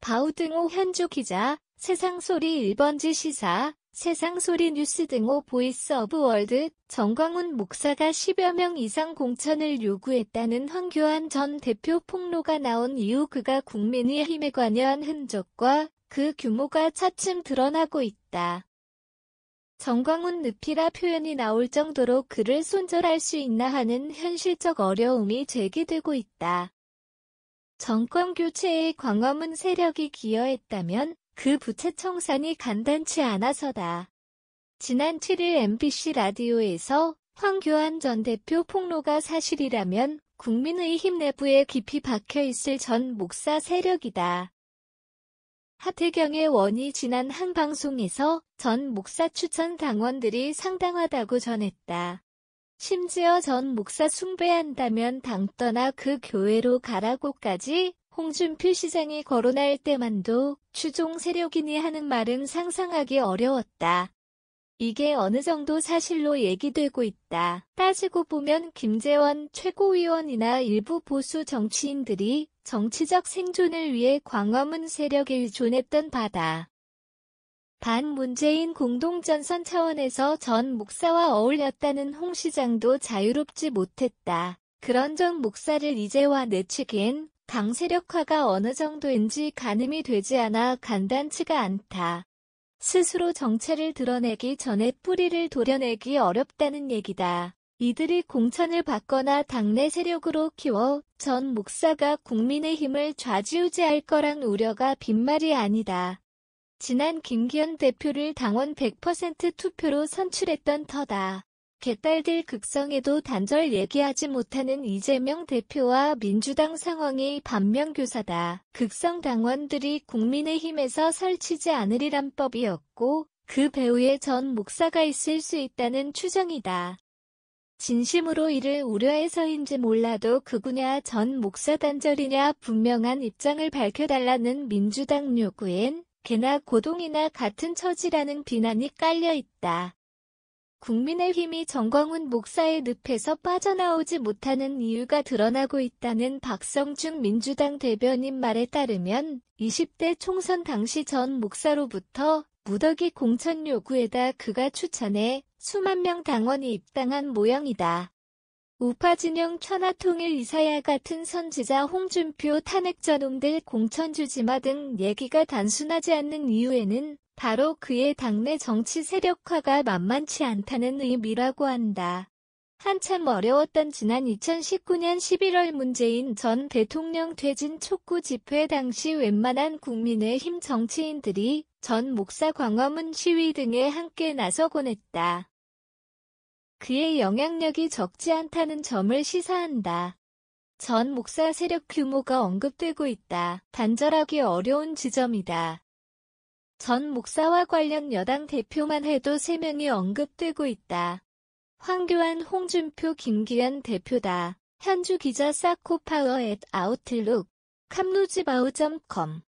바우등호 현주 기자, 세상소리 1번지 시사, 세상소리 뉴스 등호 보이스 오브 월드, 정광훈 목사가 10여 명 이상 공천을 요구했다는 황교안 전 대표 폭로가 나온 이후 그가 국민의힘에 관여한 흔적과 그 규모가 차츰 드러나고 있다. 정광훈 늪이라 표현이 나올 정도로 그를 손절할 수 있나 하는 현실적 어려움이 제기되고 있다. 정권 교체에 광화문 세력이 기여했다면 그 부채 청산이 간단치 않아서다. 지난 7일 MBC 라디오에서 황교안 전 대표 폭로가 사실이라면 국민의힘 내부에 깊이 박혀있을 전 목사 세력이다. 하태경의 원이 지난 한 방송에서 전 목사 추천 당원들이 상당하다고 전했다. 심지어 전 목사 숭배한다면 당 떠나 그 교회로 가라고까지 홍준표 시장이 거론할 때만도 추종 세력이니 하는 말은 상상하기 어려웠다. 이게 어느 정도 사실로 얘기되고 있다. 따지고 보면 김재원 최고위원이나 일부 보수 정치인들이 정치적 생존을 위해 광화문 세력에 의존했던 바다. 반문재인 공동전선 차원에서 전 목사와 어울렸다는 홍 시장도 자유롭지 못했다. 그런 전 목사를 이제와 내치기엔 당 세력화가 어느 정도인지 가늠이 되지 않아 간단치가 않다. 스스로 정체를 드러내기 전에 뿌리를 도려내기 어렵다는 얘기다. 이들이 공천을 받거나 당내 세력으로 키워 전 목사가 국민의힘을 좌지우지할 거란 우려가 빈말이 아니다. 지난 김기현 대표를 당원 100% 투표로 선출했던 터다. 개딸들 극성에도 단절 얘기하지 못하는 이재명 대표와 민주당 상황이 반면교사다. 극성 당원들이 국민의힘에서 설치지 않으리란 법이었고 그 배후에 전 목사가 있을 수 있다는 추정이다. 진심으로 이를 우려해서인지 몰라도 그구냐 전 목사 단절이냐 분명한 입장을 밝혀달라는 민주당 요구엔 개나 고동이나 같은 처지라는 비난이 깔려있다. 국민의힘이 정광훈 목사의 늪에서 빠져나오지 못하는 이유가 드러나고 있다는 박성중 민주당 대변인 말에 따르면 20대 총선 당시 전 목사로부터 무더기 공천 요구에다 그가 추천해 수만 명 당원이 입당한 모양이다. 우파 진영 천하통일 이사야 같은 선지자 홍준표 탄핵 전놈들 공천 주지마 등 얘기가 단순하지 않는 이유에는 바로 그의 당내 정치 세력화가 만만치 않다는 의미라고 한다. 한참 어려웠던 지난 2019년 11월 문재인 전 대통령 퇴진 촉구 집회 당시 웬만한 국민의힘 정치인들이 전 목사 광화문 시위 등에 함께 나서곤 했다. 그의 영향력이 적지 않다는 점을 시사한다. 전 목사 세력 규모가 언급되고 있다. 단절하기 어려운 지점이다. 전 목사와 관련 여당 대표만 해도 3명이 언급되고 있다. 황교안, 홍준표, 김기현 대표다. 현주 기자 사코파워 @아웃룩, 캄루지바우.com